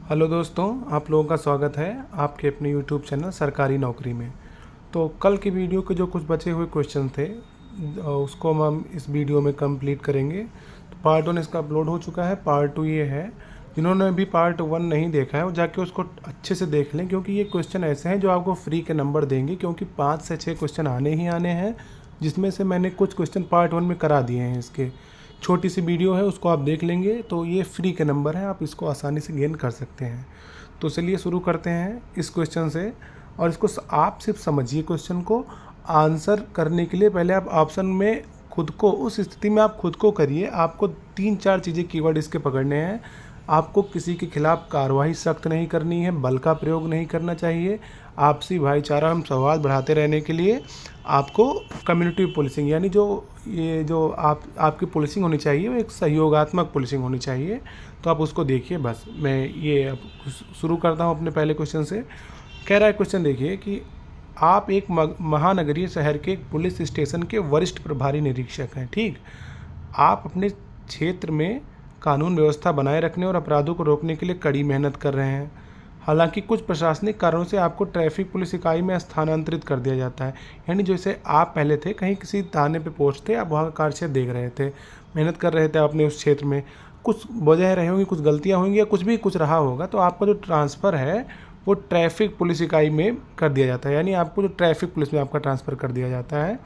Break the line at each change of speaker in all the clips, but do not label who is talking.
Hello दोस्तों, आप लोगों का स्वागत है आपके अपने यूट्यूब चैनल सरकारी नौकरी में। तो कल की वीडियो के जो कुछ बचे हुए क्वेश्चन थे उसको हम इस वीडियो में कंप्लीट करेंगे। तो पार्ट 1 इसका अपलोड हो चुका है। पार्ट 2 ये है, जिन्होंने भी पार्ट 1 नहीं देखा है वो जाके उसको अच्छे से देख लें, क्योंकि ये क्वेश्चन ऐसे हैं जो आपको फ्री के नंबर देंगे, क्योंकि 5 से 6 क्वेश्चन आने ही आने हैं, जिसमें से मैंने कुछ क्वेश्चन पार्ट 1 में करा दिए हैं। इसके छोटी सी वीडियो है, उसको आप देख लेंगे तो ये फ्री के नंबर हैं, आप इसको आसानी से गेन कर सकते हैं। तो चलिए शुरू करते हैं इस क्वेश्चन से। और इसको आप सिर्फ समझिए क्वेश्चन को। आंसर करने के लिए पहले आप ऑप्शन में खुद को, उस स्थिति में आप खुद को करिए। आपको 3-4 चीज़ें कीवर्ड इसके पकड़ने हैं। आपको किसी के खिलाफ कार्रवाई सख्त नहीं करनी है, बल का प्रयोग नहीं करना चाहिए। आपसी भाईचारा एवं संवाद बढ़ाते रहने के लिए आपको कम्युनिटी पुलिसिंग, यानी जो आपकी पुलिसिंग होनी चाहिए वो एक सहयोगात्मक पुलिसिंग होनी चाहिए। तो आप उसको देखिए। बस मैं ये अब शुरू करता हूँ अपने पहले क्वेश्चन से। कह रहा है क्वेश्चन, देखिए कि आप एक महानगरीय शहर के एक पुलिस स्टेशन के वरिष्ठ प्रभारी निरीक्षक हैं। ठीक, आप अपने क्षेत्र में कानून व्यवस्था बनाए रखने और अपराधों को रोकने के लिए कड़ी मेहनत कर रहे हैं। हालांकि कुछ प्रशासनिक कारणों से आपको ट्रैफिक पुलिस इकाई में स्थानांतरित कर दिया जाता है। यानी जैसे आप पहले थे कहीं किसी थाने पे पोस्ट थे, आप वहाँ का कार्यक्षेत्र देख रहे थे, मेहनत कर रहे थे अपने उस क्षेत्र में, कुछ वजह रही होंगी, कुछ गलतियाँ होंगी या कुछ रहा होगा, तो आपका जो ट्रांसफ़र है वो ट्रैफिक पुलिस इकाई में कर दिया जाता है। यानी आपको जो ट्रैफिक पुलिस में आपका ट्रांसफ़र कर दिया जाता है,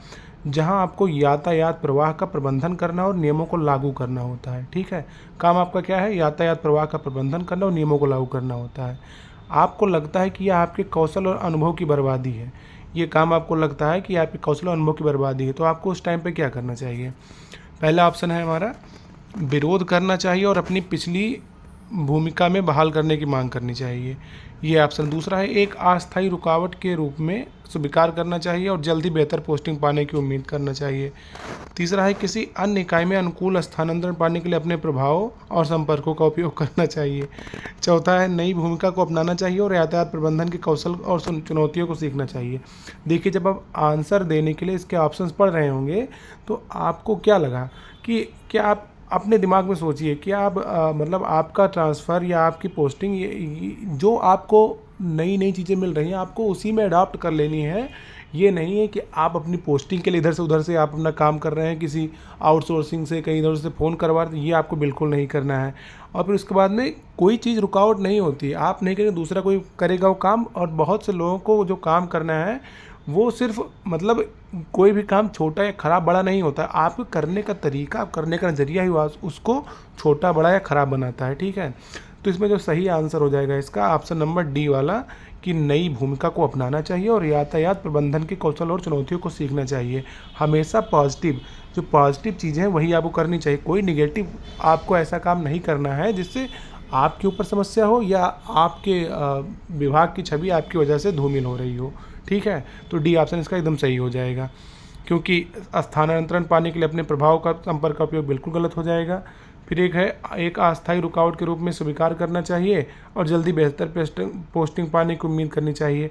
जहां आपको यातायात प्रवाह का प्रबंधन करना और नियमों को लागू करना होता है। ठीक है, काम आपका क्या है? यातायात प्रवाह का प्रबंधन करना और नियमों को लागू करना होता है। आपको लगता है कि यह आपके कौशल और अनुभव की बर्बादी है, ये काम आपको लगता है कि आपके कौशल और अनुभव की बर्बादी है, तो आपको उस टाइम पे क्या करना चाहिए? पहला ऑप्शन है हमारा, विरोध करना चाहिए और अपनी पिछली भूमिका में बहाल करने की मांग करनी चाहिए। ये ऑप्शन दूसरा है, एक अस्थायी रुकावट के रूप में स्वीकार करना चाहिए और जल्दी बेहतर पोस्टिंग पाने की उम्मीद करना चाहिए। तीसरा है, किसी अन्य इकाई में अनुकूल स्थानांतरण पाने के लिए अपने प्रभाव और संपर्कों का उपयोग करना चाहिए। चौथा है, नई भूमिका को अपनाना चाहिए और यातायात प्रबंधन के कौशल और चुनौतियों को सीखना चाहिए। देखिए, जब आप आंसर देने के लिए इसके ऑप्शंस पढ़ रहे होंगे तो आपको क्या लगा कि क्या आप अपने दिमाग में सोचिए कि आप मतलब आपका ट्रांसफ़र या आपकी पोस्टिंग, ये जो आपको नई नई चीज़ें मिल रही हैं आपको उसी में अडॉप्ट कर लेनी है। ये नहीं है कि आप अपनी पोस्टिंग के लिए इधर से उधर से आप अपना काम कर रहे हैं, किसी आउटसोर्सिंग से कहीं इधर से फ़ोन करवा रहे हैं, ये आपको बिल्कुल नहीं करना है। और फिर उसके बाद में कोई चीज़ रुकावट नहीं होती, आप नहीं करेंगे दूसरा कोई करेगा वो काम। और बहुत से लोगों को जो काम करना है वो सिर्फ मतलब कोई भी काम छोटा या ख़राब बड़ा नहीं होता है, आपके करने का तरीका, आप करने का नज़रिया ही उसको छोटा बड़ा या ख़राब बनाता है। ठीक है, तो इसमें जो सही आंसर हो जाएगा इसका ऑप्शन नंबर डी वाला, कि नई भूमिका को अपनाना चाहिए और यातायात प्रबंधन के कौशल और चुनौतियों को सीखना चाहिए। हमेशा पॉजिटिव, जो पॉजिटिव चीज़ें हैं वही आपको करनी चाहिए। कोई निगेटिव आपको ऐसा काम नहीं करना है जिससे आपके ऊपर समस्या हो या आपके विभाग की छवि आपकी वजह से धूमिल हो रही हो। ठीक है, तो डी ऑप्शन इसका एकदम सही हो जाएगा, क्योंकि स्थानांतरण पाने के लिए अपने प्रभाव का संपर्क का उपयोग बिल्कुल गलत हो जाएगा। फिर एक है, एक अस्थायी रुकावट के रूप में स्वीकार करना चाहिए और जल्दी बेहतर पोस्टिंग पाने की उम्मीद करनी चाहिए।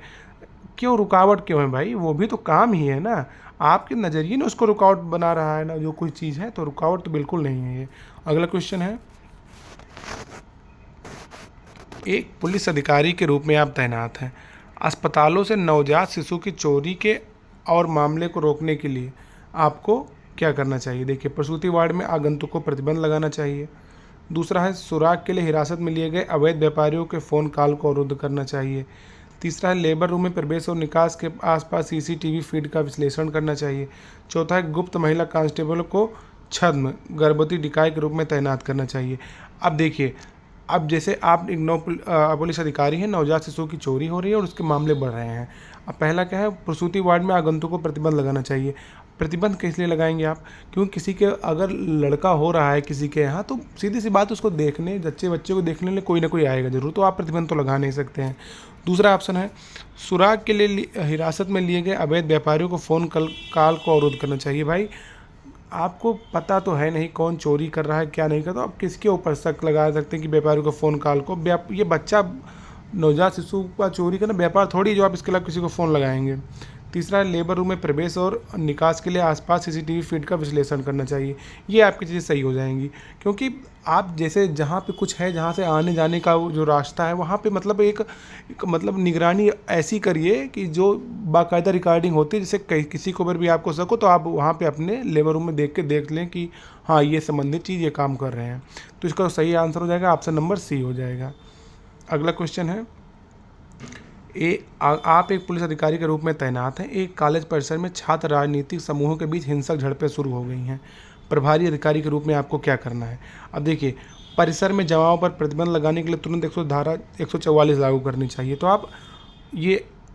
क्यों रुकावट क्यों है भाई? वो भी तो काम ही है ना, आपके नज़रिए ने उसको रुकावट बना रहा है ना जो कोई चीज़ है, तो रुकावट तो बिल्कुल नहीं है ये। अगला क्वेश्चन है, एक पुलिस अधिकारी के रूप में आप तैनात हैं। अस्पतालों से नवजात शिशु की चोरी के और मामले को रोकने के लिए आपको क्या करना चाहिए? देखिए, प्रसूति वार्ड में आगंतुक को प्रतिबंध लगाना चाहिए। दूसरा है, सुराग के लिए हिरासत में लिए गए अवैध व्यापारियों के फ़ोन कॉल को अवरुद्ध करना चाहिए। तीसरा है, लेबर रूम में प्रवेश और निकास के आसपास सीसीटीवी फीड का विश्लेषण करना चाहिए। चौथा है, गुप्त महिला कांस्टेबल को छद्म गर्भवती निकाय के रूप में तैनात करना चाहिए। अब देखिए, अब जैसे आप एक पुलिस अधिकारी हैं, नवजात शिशु की चोरी हो रही है और उसके मामले बढ़ रहे हैं। अब पहला क्या है, प्रसूति वार्ड में आगंतुकों को प्रतिबंध लगाना चाहिए। प्रतिबंध किस लिए लगाएंगे आप? क्योंकि किसी के अगर लड़का हो रहा है किसी के यहाँ, तो सीधी सी बात, उसको देखने, बच्चे को देखने लिए कोई ना कोई आएगा जरूर, तो आप प्रतिबंध तो लगा नहीं सकते हैं। दूसरा ऑप्शन है, सुराग के लिए हिरासत में लिए गए अवैध व्यापारियों को फ़ोन कॉल को अवरुद्ध करना चाहिए। भाई, आपको पता तो है नहीं कौन चोरी कर रहा है क्या नहीं कर, तो आप किसके ऊपर शक लगा सकते हैं कि व्यापारियों को फ़ोन कॉल को, ये बच्चा नवजात शिशु का चोरी करना व्यापार थोड़ी जो आप इसके खिलाफ किसी को फ़ोन लगाएंगे। तीसरा है लेबर रूम में प्रवेश और निकास के लिए आसपास सीसीटीवी फीड का विश्लेषण करना चाहिए। ये आपकी चीज़ें सही हो जाएंगी, क्योंकि आप जैसे जहाँ पे कुछ है, जहाँ से आने जाने का वो जो रास्ता है, वहाँ पे मतलब एक मतलब निगरानी ऐसी करिए कि जो बाकायदा रिकॉर्डिंग होती है, जिससे किसी को भी आपको सको तो आप वहाँ पे अपने लेबर रूम में देख लें कि हाँ ये संबंधित चीज़ ये काम कर रहे हैं। तो इसका सही आंसर हो जाएगा ऑप्शन नंबर सी हो जाएगा। अगला क्वेश्चन है, आप एक पुलिस अधिकारी के रूप में तैनात हैं। एक कॉलेज परिसर में छात्र राजनीतिक समूहों के बीच हिंसक झड़पें शुरू हो गई हैं। प्रभारी अधिकारी के रूप में आपको क्या करना है? अब देखिए, परिसर में जमाव पर प्रतिबंध लगाने के लिए तुरंत 144 लागू करनी चाहिए। तो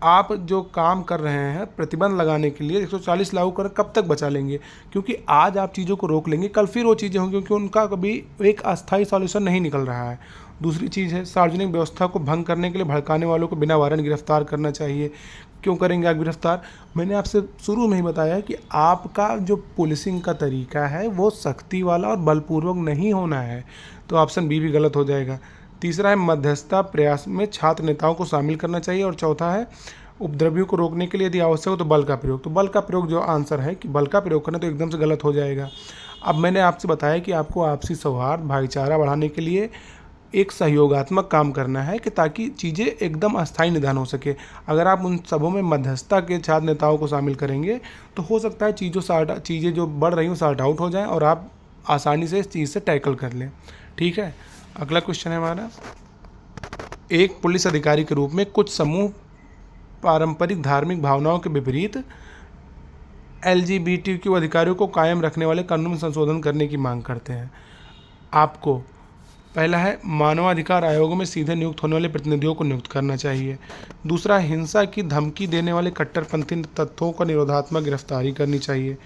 आप जो काम कर रहे हैं प्रतिबंध लगाने के लिए 140 लागू कर कब तक बचा लेंगे? क्योंकि आज आप चीज़ों को रोक लेंगे, कल फिर वो चीज़ें होंगी, क्योंकि उनका कभी एक अस्थायी सॉल्यूशन नहीं निकल रहा है। दूसरी चीज़ है, सार्वजनिक व्यवस्था को भंग करने के लिए भड़काने वालों को बिना वारंट गिरफ्तार करना चाहिए। क्यों करेंगे आप गिरफ्तार? मैंने आपसे शुरू में ही बताया कि आपका जो पुलिसिंग का तरीका है वो सख्ती वाला और बलपूर्वक नहीं होना है। तो ऑप्शन बी भी गलत हो जाएगा। तीसरा है, मध्यस्थता प्रयास में छात्र नेताओं को शामिल करना चाहिए। और चौथा है, उपद्रवियों को रोकने के लिए यदि आवश्यक हो तो बल का प्रयोग। तो बल का प्रयोग जो आंसर है कि बल का प्रयोग करना, तो एकदम से गलत हो जाएगा। अब मैंने आपसे बताया कि आपको आपसी सौहार्द भाईचारा बढ़ाने के लिए एक सहयोगात्मक काम करना है कि ताकि चीज़ें एकदम अस्थायी निदान हो सके। अगर आप उन सबों में मध्यस्थता के छात्र नेताओं को शामिल करेंगे तो हो सकता है चीज़ें जो बढ़ रही हूँ सॉर्ट आउट हो जाएं और आप आसानी से इस चीज़ से टैकल कर लें। ठीक है, अगला क्वेश्चन है हमारा, एक पुलिस अधिकारी के रूप में कुछ समूह पारंपरिक धार्मिक भावनाओं के विपरीत LGBTQ अधिकारियों को कायम रखने वाले कानून में संशोधन करने की मांग करते हैं। आपको पहला है, मानवाधिकार आयोगों में सीधे नियुक्त होने वाले प्रतिनिधियों को नियुक्त करना चाहिए। दूसरा, हिंसा की धमकी देने वाले कट्टरपंथी तत्वों का निरोधात्मक गिरफ्तारी करनी चाहिए।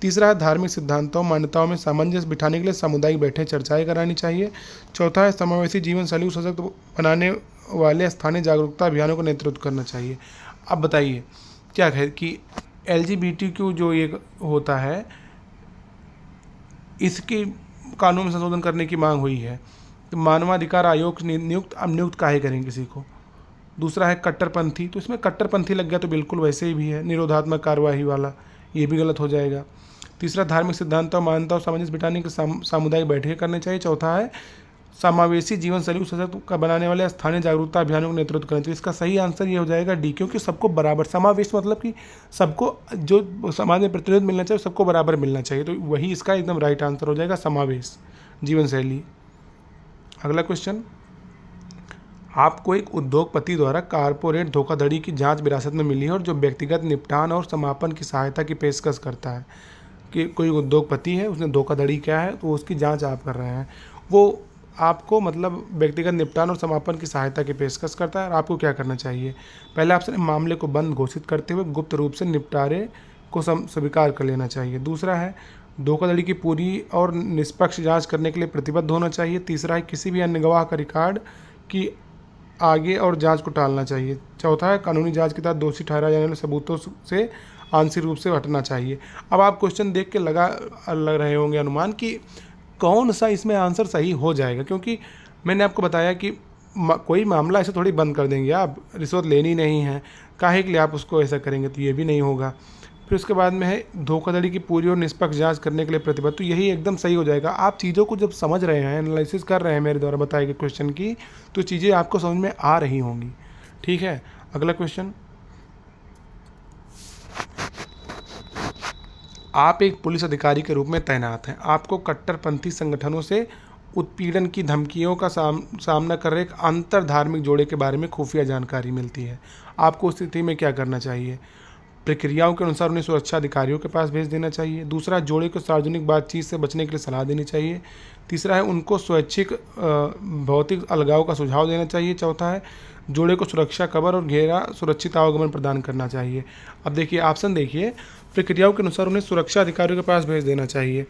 तीसरा है, धार्मिक सिद्धांतों मान्यताओं में सामंजस्य बिठाने के लिए सामुदायिक बैठकें चर्चाएं करानी चाहिए। चौथा है, समावेशी जीवन शैली को सशक्त बनाने वाले स्थानीय जागरूकता अभियानों का नेतृत्व करना चाहिए। अब बताइए क्या है कि LGBTQ जो ये होता है इसकी कानून में संशोधन करने की मांग हुई है, तो मानवाधिकार आयोग नियुक्त काहे करें किसी को। दूसरा है कट्टरपंथी, तो इसमें कट्टरपंथी लग गया तो बिल्कुल वैसे ही भी है निरोधात्मक कार्यवाही वाला, ये भी गलत हो जाएगा। तीसरा, धार्मिक सिद्धांतों मान्यताओं सामंजस्य बिठाने के सामुदायिक बैठकें करनी चाहिए। चौथा है, समावेशी जीवन शैली को सशक्त बनाने वाले स्थानीय जागरूकता अभियानों का नेतृत्व करना चाहिए। इसका सही आंसर ये हो जाएगा डी, क्योंकि सबको बराबर, समावेश मतलब कि सबको जो समाज में प्रतिनिधित्व मिलना चाहिए सबको बराबर मिलना चाहिए। तो वही इसका एकदम राइट आंसर हो जाएगा, समावेश जीवन शैली। अगला क्वेश्चन, आपको एक उद्योगपति द्वारा कारपोरेट धोखाधड़ी की जांच विरासत में मिली है और जो व्यक्तिगत निपटान और समापन की सहायता की पेशकश करता है। कि कोई उद्योगपति है, उसने धोखाधड़ी क्या है तो उसकी जांच आप कर रहे हैं, वो आपको मतलब व्यक्तिगत निपटान और समापन की सहायता की पेशकश करता है। और आपको क्या करना चाहिए? पहला ऑप्शन, मामले को बंद घोषित करते हुए गुप्त रूप से निपटारे को स्वीकार कर लेना चाहिए। दूसरा है, धोखाधड़ी की पूरी और निष्पक्ष जांच करने के लिए प्रतिबद्ध होना चाहिए। तीसरा है, किसी भी अन्य गवाह का रिकॉर्ड की आगे और जांच को टालना चाहिए। चौथा है, कानूनी जांच के तहत दोषी ठहराए जाने वाले सबूतों से आंशिक रूप से हटना चाहिए। अब आप क्वेश्चन देख के लग रहे होंगे अनुमान कि कौन सा इसमें आंसर सही हो जाएगा, क्योंकि मैंने आपको बताया कि कोई मामला ऐसे थोड़ी बंद कर देंगे आप, रिश्वत लेनी नहीं है, काहे के लिए आप उसको ऐसा करेंगे, तो ये भी नहीं होगा। फिर उसके बाद में है, धोखाधड़ी की पूरी और निष्पक्ष जांच करने के लिए प्रतिबद्ध, तो यही एकदम सही हो जाएगा। आप चीज़ों को जब समझ रहे हैं, एनालिसिस कर रहे हैं मेरे द्वारा बताए गए क्वेश्चन की, तो चीज़ें आपको समझ में आ रही होंगी। ठीक है, अगला क्वेश्चन, आप एक पुलिस अधिकारी के रूप में तैनात हैं। आपको कट्टरपंथी संगठनों से उत्पीड़न की धमकियों का सामना कर रहे एक अंतर धार्मिक जोड़े के बारे में खुफिया जानकारी मिलती है। आपको उस स्थिति में क्या करना चाहिए? प्रक्रियाओं के अनुसार उन्हें सुरक्षा अधिकारियों के पास भेज देना चाहिए। दूसरा, जोड़े को सार्वजनिक बातचीत से बचने के लिए सलाह देनी चाहिए। तीसरा है, उनको स्वैच्छिक भौतिक अलगाव का सुझाव देना चाहिए। चौथा है, जोड़े को सुरक्षा कवर और घेरा सुरक्षित आवागमन प्रदान करना चाहिए। अब देखिए ऑप्शन देखिए, प्रक्रियाओं के अनुसार उन्हें सुरक्षा अधिकारियों के पास भेज देना चाहिए।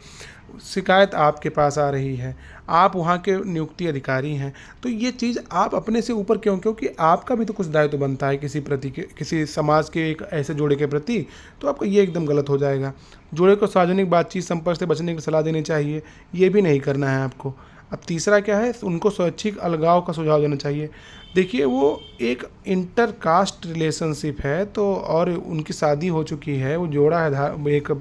शिकायत आपके पास आ रही है, आप वहाँ के नियुक्ति अधिकारी हैं, तो ये चीज़ आप अपने से ऊपर क्यों? क्योंकि आपका भी तो कुछ दायित्व बनता है किसी समाज के एक ऐसे जोड़े के प्रति, तो आपका ये एकदम गलत हो जाएगा। जोड़े को सार्वजनिक बातचीत संपर्क से बचने की सलाह देनी चाहिए, ये भी नहीं करना है आपको। अब तीसरा क्या है, उनको स्वैच्छिक अलगाव का सुझाव देना चाहिए। देखिए वो एक इंटर कास्ट रिलेशनशिप है तो, और उनकी शादी हो चुकी है, वो जोड़ा है एक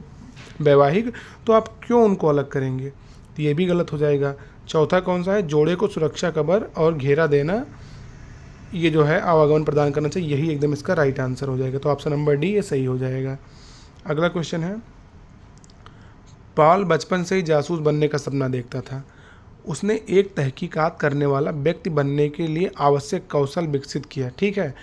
वैवाहिक, तो आप क्यों उनको अलग करेंगे, तो ये भी गलत हो जाएगा। चौथा कौन सा है, जोड़े को सुरक्षा कवर और घेरा देना, ये जो है आवागमन प्रदान करना चाहिए, यही एकदम इसका राइट आंसर हो जाएगा। तो ऑप्शन नंबर डी ये सही हो जाएगा। अगला क्वेश्चन है, पॉल बचपन से ही जासूस बनने का सपना देखता था। उसने एक तहकीकात करने वाला व्यक्ति बनने के लिए आवश्यक कौशल विकसित किया। ठीक है,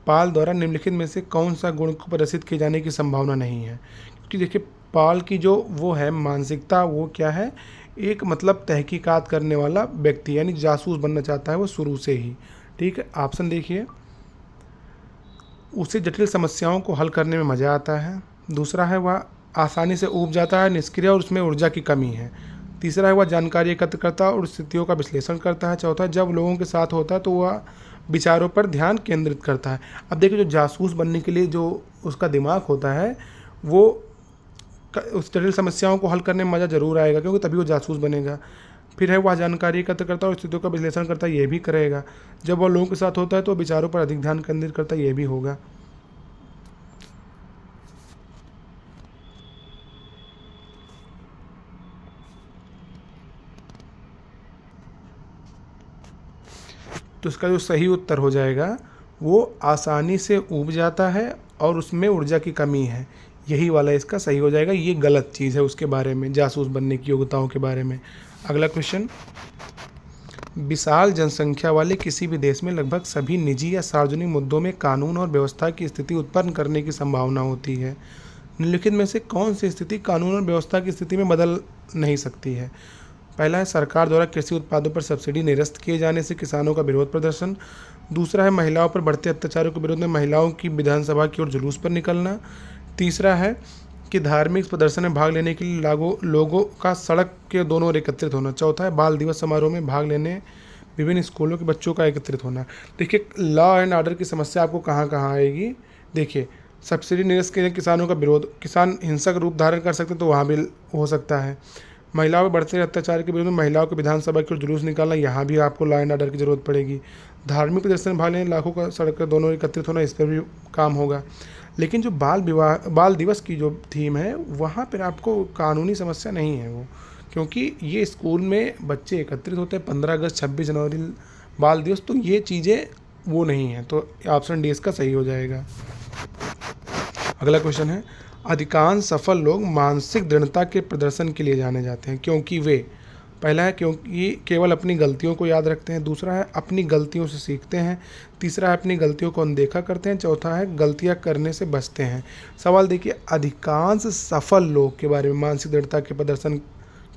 पॉल द्वारा निम्नलिखित में से कौन सा गुण को प्रदर्शित किए जाने की संभावना नहीं है, क्योंकि देखिए पॉल की जो वो है मानसिकता, वो क्या है, एक मतलब तहकीकात करने वाला व्यक्ति, यानी जासूस बनना चाहता है वो शुरू से ही। ठीक है, ऑप्शन देखिए, उसे जटिल समस्याओं को हल करने में मज़ा आता है। दूसरा है वह आसानी से ऊब जाता है, निष्क्रिय और उसमें ऊर्जा की कमी है। तीसरा है वह जानकारी एकत्र करता है और स्थितियों का विश्लेषण करता है। चौथा, जब लोगों के साथ होता है तो वह विचारों पर ध्यान केंद्रित करता है। अब देखिए जो जासूस बनने के लिए जो उसका दिमाग होता है, वो उस जटिल समस्याओं को हल करने में मज़ा ज़रूर आएगा, क्योंकि तभी वो जासूस बनेगा। फिर है वह जानकारी एकत्र करता है और स्थितियों का विश्लेषण करता है, ये भी करेगा। जब वह लोगों के साथ होता है तो विचारों पर अधिक ध्यान केंद्रित करता है, ये भी होगा। तो इसका जो सही उत्तर हो जाएगा वो आसानी से ऊब जाता है और उसमें ऊर्जा की कमी है, यही वाला इसका सही हो जाएगा। ये गलत चीज़ है उसके बारे में, जासूस बनने की योग्यताओं के बारे में। अगला क्वेश्चन, विशाल जनसंख्या वाले किसी भी देश में लगभग सभी निजी या सार्वजनिक मुद्दों में कानून और व्यवस्था की स्थिति उत्पन्न करने की संभावना होती है। निम्नलिखित में से कौन सी स्थिति कानून और व्यवस्था की स्थिति में बदल नहीं सकती है। पहला है सरकार द्वारा कृषि उत्पादों पर सब्सिडी निरस्त किए जाने से किसानों का विरोध प्रदर्शन। दूसरा है महिलाओं पर बढ़ते अत्याचारों के विरोध में महिलाओं की विधानसभा की ओर जुलूस पर निकलना। तीसरा है कि धार्मिक प्रदर्शन में भाग लेने के लिए लोगों का सड़क के दोनों ओर एकत्रित होना। चौथा है बाल दिवस समारोह में भाग लेने विभिन्न स्कूलों के बच्चों का एकत्रित होना। देखिए लॉ एंड ऑर्डर की समस्या आपको कहाँ कहाँ आएगी। देखिए सब्सिडी निरस्त के किसानों का विरोध, किसान हिंसक रूप धारण कर सकते तो वहाँ भी हो सकता है। महिलाओं पर बढ़ते अत्याचार के विरोध में महिलाओं को विधानसभा की ओर जुलूस निकालना, यहाँ भी आपको लॉ एंड ऑर्डर की जरूरत पड़ेगी। धार्मिक प्रदर्शन में भाग लेने लाखों का सड़क पर दोनों एकत्रित होना, इस पर भी काम होगा। लेकिन जो बाल दिवस की जो थीम है वहाँ पर आपको कानूनी समस्या नहीं है वो, क्योंकि ये स्कूल में बच्चे एकत्रित होते हैं 15 अगस्त 26 जनवरी बाल दिवस, तो ये चीज़ें वो नहीं हैं। तो ऑप्शन डी इसका सही हो जाएगा। अगला क्वेश्चन है, अधिकांश सफल लोग मानसिक दृढ़ता के प्रदर्शन के लिए जाने जाते हैं क्योंकि वे, पहला है क्योंकि केवल अपनी गलतियों को याद रखते हैं। दूसरा है अपनी गलतियों से सीखते हैं। तीसरा है अपनी गलतियों को अनदेखा करते हैं। चौथा है गलतियां करने से बचते हैं। सवाल देखिए, अधिकांश सफल लोग के बारे में मानसिक दृढ़ता के प्रदर्शन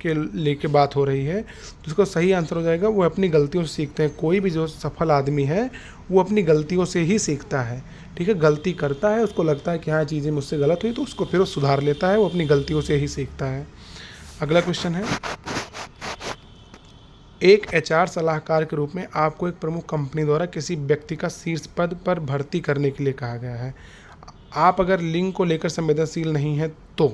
के लेके बात हो रही है, तो उसका सही आंसर हो जाएगा वो अपनी गलतियों से सीखते हैं। कोई भी जो सफल आदमी है वो अपनी गलतियों से ही सीखता है। ठीक है, गलती करता है, उसको लगता है कि हाँ चीज़ें मुझसे गलत हुई, तो उसको फिर वो सुधार लेता है, वो अपनी गलतियों से ही सीखता है। अगला क्वेश्चन है, एक एचआर सलाहकार के रूप में आपको एक प्रमुख कंपनी द्वारा किसी व्यक्ति का शीर्ष पद पर भर्ती करने के लिए कहा गया है। आप अगर लिंग को लेकर संवेदनशील नहीं हैं तो,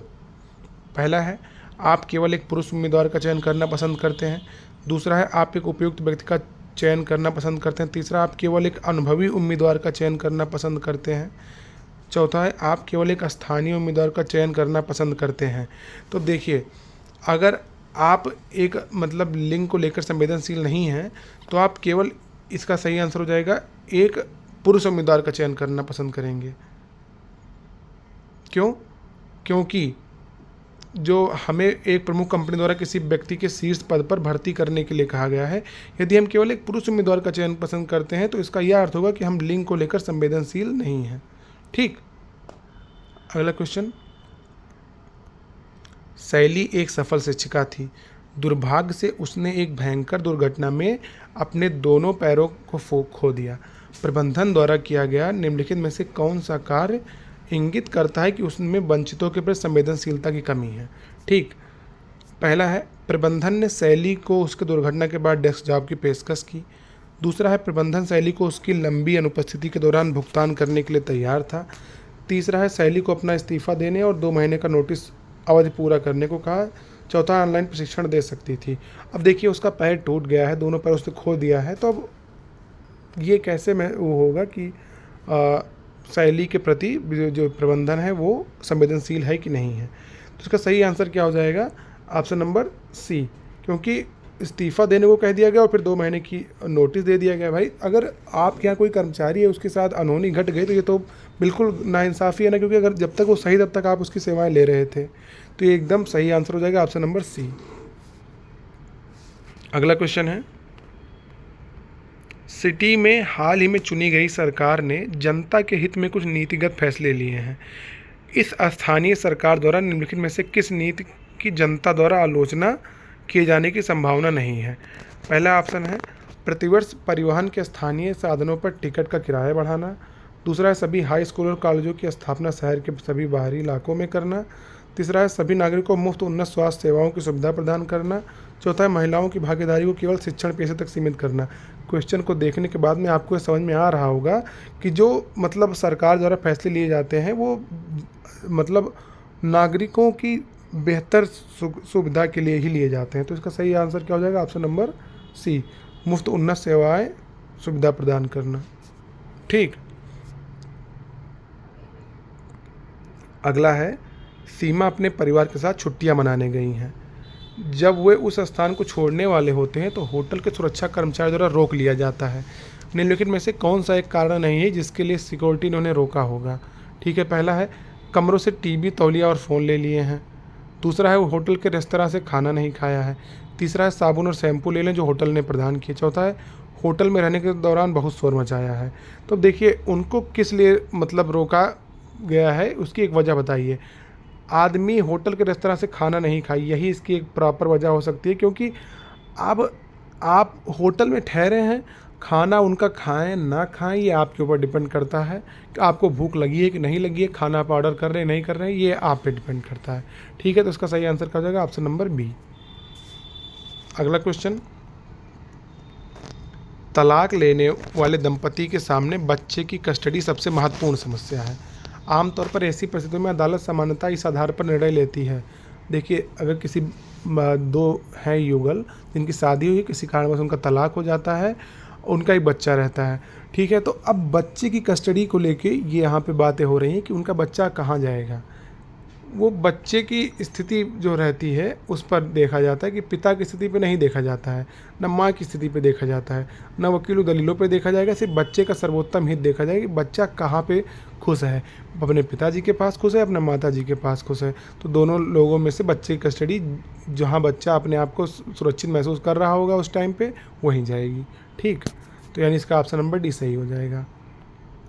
पहला है आप केवल एक पुरुष उम्मीदवार का चयन करना पसंद करते हैं। दूसरा है आप एक उपयुक्त व्यक्ति का चयन करना पसंद करते हैं। तीसरा, आप केवल एक अनुभवी उम्मीदवार का चयन करना पसंद करते हैं। चौथा है आप केवल एक स्थानीय उम्मीदवार का चयन करना पसंद करते हैं। तो देखिए, अगर आप एक मतलब लिंग को लेकर संवेदनशील नहीं हैं तो आप केवल, इसका सही आंसर हो जाएगा, एक पुरुष उम्मीदवार का चयन करना पसंद करेंगे। क्यों? क्योंकि जो हमें एक प्रमुख कंपनी द्वारा किसी व्यक्ति के शीर्ष पद पर भर्ती करने के लिए कहा गया है, यदि हम केवल एक पुरुष उम्मीदवार का चयन पसंद करते हैं तो इसका यह अर्थ होगा कि हम लिंग को लेकर संवेदनशील नहीं हैं। ठीक, अगला क्वेश्चन, शैली एक सफल शिक्षिका थी। दुर्भाग्य से उसने एक भयंकर दुर्घटना में अपने दोनों पैरों को खो दिया। प्रबंधन द्वारा किया गया निम्नलिखित में से कौन सा कार्य इंगित करता है कि उसमें वंचितों के प्रति संवेदनशीलता की कमी है। ठीक, पहला है प्रबंधन ने शैली को उसके दुर्घटना के बाद डेस्क जॉब की पेशकश की। दूसरा है प्रबंधन शैली को उसकी लंबी अनुपस्थिति के दौरान भुगतान करने के लिए तैयार था। तीसरा है शैली को अपना इस्तीफा देने और 2 महीने का नोटिस अवधि पूरा करने को कहा। चौथा ऑनलाइन प्रशिक्षण दे सकती थी। अब देखिए उसका पैर टूट गया है, दोनों पैर उसने खो दिया है, तो अब ये कैसे मैं वो होगा कि शैली के प्रति जो प्रबंधन है वो संवेदनशील है कि नहीं है। तो इसका सही आंसर क्या हो जाएगा, ऑप्शन नंबर सी, क्योंकि इस्तीफ़ा देने को कह दिया गया और फिर 2 महीने की नोटिस दे दिया गया। भाई अगर आपके यहाँ कोई कर्मचारी है उसके साथ अनहोनी घट गई तो ये तो बिल्कुल नाइंसाफ़ी है ना, क्योंकि अगर जब तक वो सही तब तक आप उसकी सेवाएं ले रहे थे। तो ये एकदम सही आंसर हो जाएगा ऑप्शन नंबर सी। अगला क्वेश्चन है, सिटी में हाल ही में चुनी गई सरकार ने जनता के हित में कुछ नीतिगत फैसले लिए हैं। इस स्थानीय सरकार द्वारा निम्नलिखित में से किस नीति की जनता द्वारा आलोचना किए जाने की संभावना नहीं है। पहला ऑप्शन है प्रतिवर्ष परिवहन के स्थानीय साधनों पर टिकट का किराया बढ़ाना। दूसरा है सभी हाई स्कूल और कॉलेजों की स्थापना शहर के सभी बाहरी इलाकों में करना। तीसरा है सभी नागरिकों को मुफ्त उन्नत स्वास्थ्य सेवाओं की सुविधा प्रदान करना। चौथा है महिलाओं की भागीदारी को केवल शिक्षण पेशे तक सीमित करना। क्वेश्चन को देखने के बाद में आपको समझ में आ रहा होगा कि जो मतलब सरकार द्वारा फैसले लिए जाते हैं वो मतलब नागरिकों की बेहतर सुविधा के लिए ही लिए जाते हैं। तो इसका सही आंसर क्या हो जाएगा, ऑप्शन नंबर सी, मुफ्त उन्नत सेवाएं सुविधा प्रदान करना। ठीक, अगला है सीमा अपने परिवार के साथ छुट्टियां मनाने गई हैं। जब वे उस स्थान को छोड़ने वाले होते हैं तो होटल के सुरक्षा कर्मचारी द्वारा रोक लिया जाता है। निम्नलिखित में से कौन सा एक कारण नहीं है जिसके लिए सिक्योरिटी ने उन्हें रोका होगा। ठीक है, पहला है कमरों से टीवी, तौलिया और फ़ोन ले लिए हैं। दूसरा है वो होटल के रेस्तरां से खाना नहीं खाया है। तीसरा है साबुन और शैम्पू ले लें जो होटल ने प्रदान किए। चौथा है होटल में रहने के दौरान बहुत शोर मचाया है। तो देखिए उनको किस लिए मतलब रोका गया है, उसकी एक वजह बताइए। आदमी होटल के रेस्तरां से खाना नहीं खाई, यही इसकी एक प्रॉपर वजह हो सकती है, क्योंकि अब आप होटल में ठहरे हैं, खाना उनका खाएं ना खाएं ये आपके ऊपर डिपेंड करता है कि आपको भूख लगी है कि नहीं लगी है, खाना आप ऑर्डर कर रहे हैं नहीं कर रहे हैं, ये आप पे डिपेंड करता है। ठीक है, तो इसका सही आंसर क्या हो जाएगा, ऑप्शन नंबर बी। अगला क्वेश्चन, तलाक लेने वाले दंपति के सामने बच्चे की कस्टडी सबसे महत्वपूर्ण समस्या है। आमतौर पर ऐसी परिस्थितियों में अदालत सामान्यतः इस आधार पर निर्णय लेती है। देखिए अगर किसी दो हैं युगल जिनकी शादी हुई, किसी कारणवश उनका तलाक हो जाता है, उनका एक बच्चा रहता है। ठीक है, तो अब बच्चे की कस्टडी को लेके ये यहाँ पे बातें हो रही हैं कि उनका बच्चा कहाँ जाएगा। वो बच्चे की स्थिति जो रहती है उस पर देखा जाता है कि पिता की स्थिति पे नहीं देखा जाता है, न माँ की स्थिति पे देखा जाता है, न वकीलों दलीलों पे देखा जाएगा। सिर्फ बच्चे का सर्वोत्तम हित देखा जाएगा कि बच्चा कहाँ पे खुश है, अपने पिताजी के पास खुश है, अपने माताजी के पास खुश है। तो दोनों लोगों में से बच्चे की कस्टडी जहाँ बच्चा अपने आप को सुरक्षित महसूस कर रहा होगा उस टाइम पर वहीं जाएगी। ठीक, तो यानी इसका ऑप्शन नंबर डी सही हो जाएगा।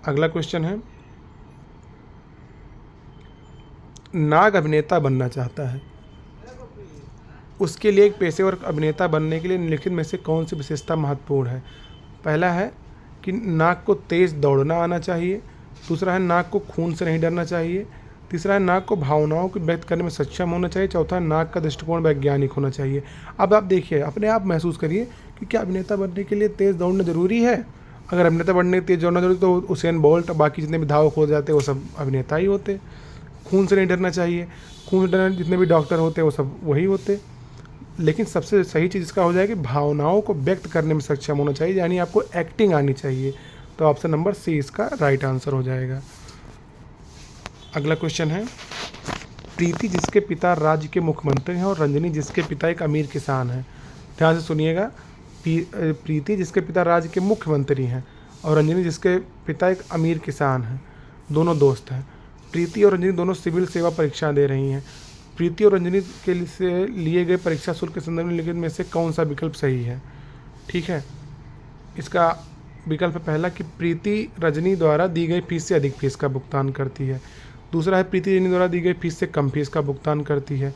अगला क्वेश्चन है, नाग अभिनेता बनना चाहता है, उसके लिए एक पेशेवर अभिनेता बनने के लिए निम्नलिखित में से कौन सी विशेषता महत्वपूर्ण है। पहला है कि नाग को तेज़ दौड़ना आना चाहिए। दूसरा है नाग को खून से नहीं डरना चाहिए। तीसरा है नाग को भावनाओं को व्यक्त करने में सक्षम होना चाहिए। चौथा है नाग का दृष्टिकोण वैज्ञानिक होना चाहिए। अब आप देखिए, अपने आप महसूस करिए कि क्या अभिनेता बनने के लिए तेज़ दौड़ना ज़रूरी है। अगर अभिनेता बनने के तेज़ दौड़ना जरूरी तो उसेन बोल्ट बाकी जितने भी धावक हो जाते हैं वो सब अभिनेता ही होते। खून से नहीं डरना चाहिए, खून से डरने जितने भी डॉक्टर होते हैं वो सब वही होते। लेकिन सबसे सही चीज़ इसका हो जाएगी भावनाओं को व्यक्त करने में सक्षम होना चाहिए, यानी आपको एक्टिंग आनी चाहिए। तो ऑप्शन नंबर सी इसका राइट आंसर हो जाएगा। अगला क्वेश्चन है, प्रीति जिसके पिता राज्य के मुख्यमंत्री हैं और रंजनी जिसके पिता एक अमीर किसान हैं। ध्यान से सुनिएगा, प्रीति जिसके पिता राज्य के मुख्यमंत्री हैं और रंजनी जिसके पिता एक अमीर किसान हैं, दोनों दोस्त हैं। प्रीति और रंजनी दोनों सिविल सेवा परीक्षा दे रही हैं। प्रीति और रंजनी के लिए गए परीक्षा शुल्क के संदर्भ में निम्नलिखित में से कौन सा विकल्प सही है। ठीक है, इसका विकल्प पहला कि प्रीति रजनी द्वारा दी गई फीस से अधिक फीस का भुगतान करती है। दूसरा है प्रीति रजनी द्वारा दी गई फीस से कम फीस का भुगतान करती है।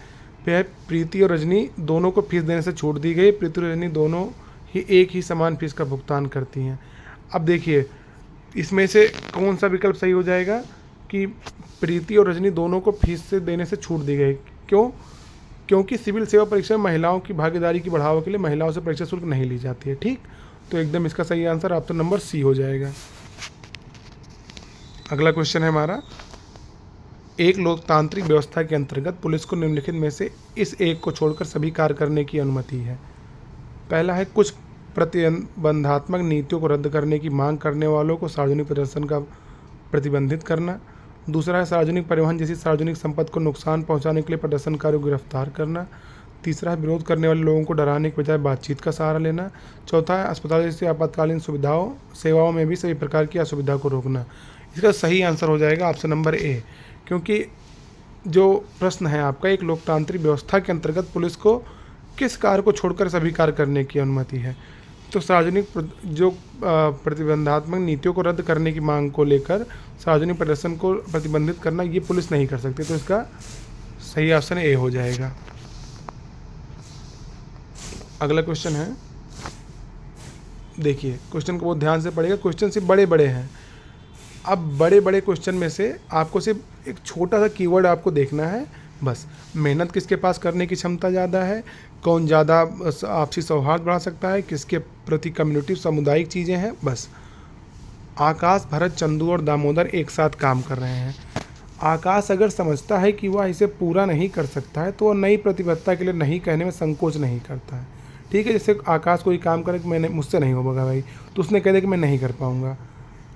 फिर है प्रीति और रजनी दोनों को फीस देने से छूट दी गई, प्रीति और रजनी दोनों ही एक ही समान फीस का भुगतान करती हैं। अब देखिए इसमें से कौन सा विकल्प सही हो जाएगा कि प्रीति और रजनी दोनों को फीस से देने से छूट दी गई। क्यों? क्योंकि सिविल सेवा परीक्षा में महिलाओं की भागीदारी की बढ़ावा के लिए महिलाओं से परीक्षा शुल्क नहीं ली जाती है। ठीक, तो एकदम इसका सही आंसर ऑप्शन नंबर सी हो जाएगा। अगला क्वेश्चन है हमारा, एक लोकतांत्रिक व्यवस्था के अंतर्गत पुलिस को निम्नलिखित में से इस एक को छोड़कर सभी कार्य करने की अनुमति है। पहला है कुछ प्रतिबंधात्मक नीतियों को रद्द करने की मांग करने वालों को सार्वजनिक प्रदर्शन का प्रतिबंधित करना। दूसरा है सार्वजनिक परिवहन जैसी सार्वजनिक संपत्ति को नुकसान पहुंचाने के लिए प्रदर्शनकारियों को गिरफ्तार करना। तीसरा है विरोध करने वाले लोगों को डराने के बजाय बातचीत का सहारा लेना। चौथा है अस्पताल जैसी आपातकालीन सेवाओं में भी सभी प्रकार की असुविधा को रोकना। इसका सही आंसर हो जाएगा ऑप्शन नंबर ए, क्योंकि जो प्रश्न है आपका, एक लोकतांत्रिक व्यवस्था के अंतर्गत पुलिस को किस कार्य को छोड़कर सभी कार्य करने की अनुमति है। तो सार्वजनिक जो प्रतिबंधात्मक नीतियों को रद्द करने की मांग को लेकर सार्वजनिक प्रदर्शन को प्रतिबंधित करना ये पुलिस नहीं कर सकती, तो इसका सही ऑप्शन ए हो जाएगा। अगला क्वेश्चन है, देखिए क्वेश्चन को बहुत ध्यान से पढ़िएगा, क्वेश्चन सिर्फ बड़े बड़े हैं। अब बड़े बड़े क्वेश्चन में से आपको सिर्फ एक छोटा सा कीवर्ड आपको देखना है बस। मेहनत किसके पास करने की क्षमता ज़्यादा है, कौन ज़्यादा आपसी सौहार्द बढ़ा सकता है, किसके प्रति कम्युनिटी सामुदायिक चीज़ें हैं, बस। आकाश, भरत, चंदू और दामोदर एक साथ काम कर रहे हैं। आकाश अगर समझता है कि वह इसे पूरा नहीं कर सकता है तो वह नई प्रतिबद्धता के लिए नहीं कहने में संकोच नहीं करता है। ठीक है, जैसे आकाश कोई काम करे कि मैंने मुझसे नहीं होगा भाई, तो उसने कह दिया कि मैं नहीं कर पाऊँगा।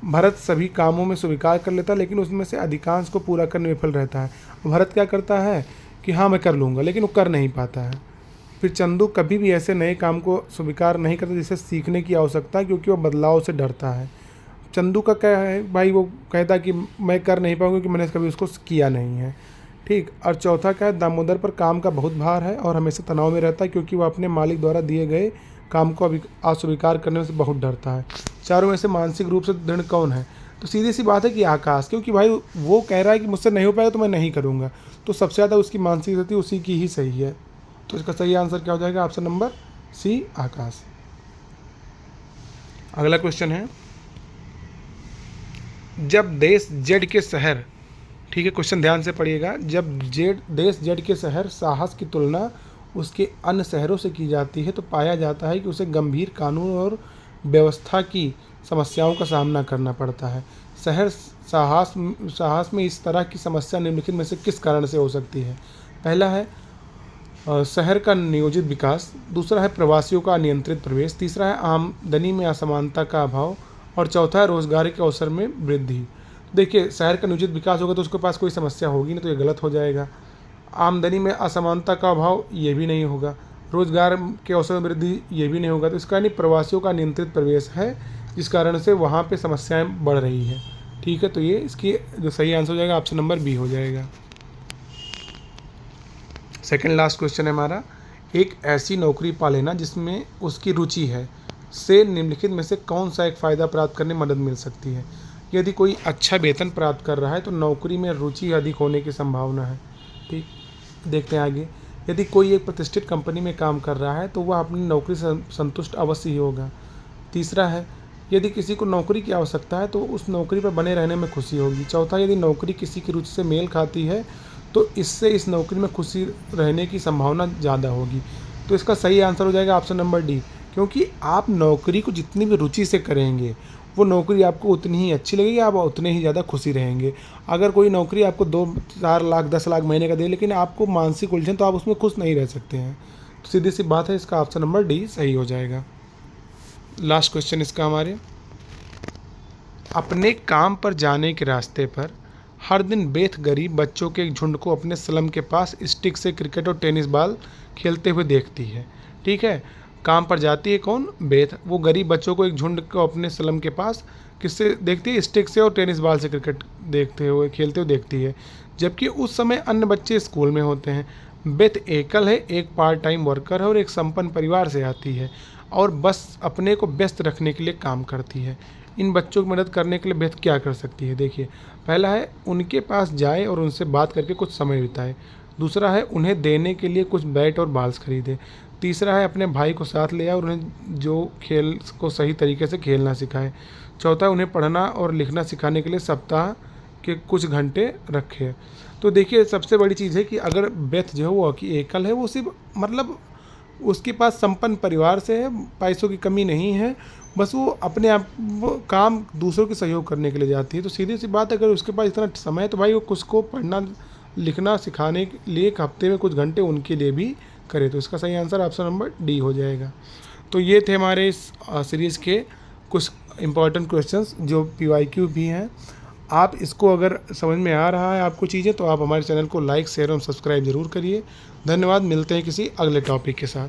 भरत सभी कामों में स्वीकार कर लेता है लेकिन उसमें से अधिकांश को पूरा करने में विफल रहता है। भरत क्या करता है कि हाँ मैं कर लूँगा, लेकिन वो कर नहीं पाता है। फिर चंदू कभी भी ऐसे नए काम को स्वीकार नहीं करता जिसे सीखने की आवश्यकता है, क्योंकि वह बदलाव से डरता है। चंदू का क्या है भाई, वो कहता कि मैं कर नहीं पाऊँगा क्योंकि मैंने कभी उसको किया नहीं है। ठीक। और चौथा क्या है, दामोदर पर काम का बहुत भार है और हमेशा तनाव में रहता है क्योंकि वह अपने मालिक द्वारा दिए गए काम को अस्वीकार करने से बहुत डरता है। चारों में से मानसिक रूप से दृढ़ कौन है? तो सीधी सी बात है कि आकाश, क्योंकि भाई वो कह रहा है कि मुझसे नहीं हो पाएगा तो मैं नहीं करूँगा, तो सबसे ज़्यादा उसकी मानसिक स्थिति उसी की ही सही है। तो इसका सही आंसर क्या हो जाएगा? ऑप्शन नंबर सी, आकाश। अगला क्वेश्चन है, जब देश जेड के शहर, ठीक है क्वेश्चन ध्यान से पढ़िएगा, जब देश जेड के शहर साहस की तुलना उसके अन्य शहरों से की जाती है तो पाया जाता है कि उसे गंभीर कानून और व्यवस्था की समस्याओं का सामना करना पड़ता है। शहर साहस में इस तरह की समस्या निम्नलिखित में से किस कारण से हो सकती है? पहला है शहर का नियोजित विकास, दूसरा है प्रवासियों का अनियंत्रित प्रवेश, तीसरा है आमदनी में असमानता का अभाव और चौथा है रोजगार के अवसर में वृद्धि। देखिए शहर का नियोजित विकास होगा तो उसके पास कोई समस्या होगी नहीं, तो ये गलत हो जाएगा। आमदनी में असमानता का अभाव, ये भी नहीं होगा। रोजगार के अवसर में वृद्धि, ये भी नहीं होगा। तो इसका यानी प्रवासियों का नियंत्रित प्रवेश है जिस कारण से वहाँ पे समस्याएं बढ़ रही हैं। ठीक है, तो ये इसकी जो सही आंसर हो जाएगा ऑप्शन नंबर बी हो जाएगा। सेकंड लास्ट क्वेश्चन है हमारा, एक ऐसी नौकरी पा लेना जिसमें उसकी रुचि है से निम्नलिखित में से कौन सा एक फ़ायदा प्राप्त करने में मदद मिल सकती है? यदि कोई अच्छा वेतन प्राप्त कर रहा है तो नौकरी में रुचि अधिक होने की संभावना है। ठीक, देखते हैं आगे। यदि कोई एक प्रतिष्ठित कंपनी में काम कर रहा है तो वह अपनी नौकरी से संतुष्ट अवश्य ही होगा। तीसरा है, यदि किसी को नौकरी की आवश्यकता है तो उस नौकरी पर बने रहने में खुशी होगी। चौथा, यदि नौकरी किसी की रुचि से मेल खाती है तो इससे इस नौकरी में खुशी रहने की संभावना ज़्यादा होगी। तो इसका सही आंसर हो जाएगा ऑप्शन नंबर डी, क्योंकि आप नौकरी को जितनी भी रुचि से करेंगे वो नौकरी आपको उतनी ही अच्छी लगेगी, आप उतने ही ज़्यादा खुशी रहेंगे। अगर कोई नौकरी आपको 2-4 लाख 10 लाख महीने का दे लेकिन आपको मानसिक उलझन, तो आप उसमें खुश नहीं रह सकते हैं। तो सीधी सी बात है, इसका ऑप्शन नंबर डी सही हो जाएगा। लास्ट क्वेश्चन इसका हमारे, अपने काम पर जाने के रास्ते पर हर दिन बेथ गरीब बच्चों के एक झुंड को अपने स्लम के पास स्टिक से क्रिकेट और टेनिस बॉल खेलते हुए देखती है। ठीक है, काम पर जाती है कौन? बेथ। वो गरीब बच्चों को एक झुंड को अपने स्लम के पास किससे देखती है? स्टिक से और टेनिस बॉल से क्रिकेट खेलते हुए देखती है, जबकि उस समय अन्य बच्चे स्कूल में होते हैं। बेथ एकल है, एक पार्ट टाइम वर्कर है और एक संपन्न परिवार से आती है और बस अपने को व्यस्त रखने के लिए काम करती है। इन बच्चों की मदद करने के लिए बेथ क्या कर सकती है? देखिए, पहला है उनके पास जाए और उनसे बात करके कुछ समय बिताए। दूसरा है उन्हें देने के लिए कुछ बैट और बॉल्स खरीदे। तीसरा है अपने भाई को साथ ले आए और उन्हें जो खेल को सही तरीके से खेलना सिखाए। चौथा है उन्हें पढ़ना और लिखना सिखाने के लिए सप्ताह के कुछ घंटे रखे। तो देखिए सबसे बड़ी चीज़ है कि अगर बेथ जो है वो कि एकल है, वो सिर्फ मतलब उसके पास संपन्न परिवार से है, पैसों की कमी नहीं है, बस वो अपने आप वो काम दूसरों के सहयोग करने के लिए जाती है। तो सीधी सी बात है, अगर उसके पास इतना समय है तो भाई वो कुछ को पढ़ना लिखना सिखाने के लिए एक हफ्ते में कुछ घंटे उनके लिए भी करे। तो इसका सही आंसर ऑप्शन नंबर डी हो जाएगा। तो ये थे हमारे इस सीरीज़ के कुछ इम्पॉर्टेंट क्वेश्चंस जो PYQ भी हैं। आप इसको अगर समझ में आ रहा है आपको चीज़ें, तो आप हमारे चैनल को लाइक शेयर और सब्सक्राइब ज़रूर करिए। धन्यवाद। मिलते हैं किसी अगले टॉपिक के साथ।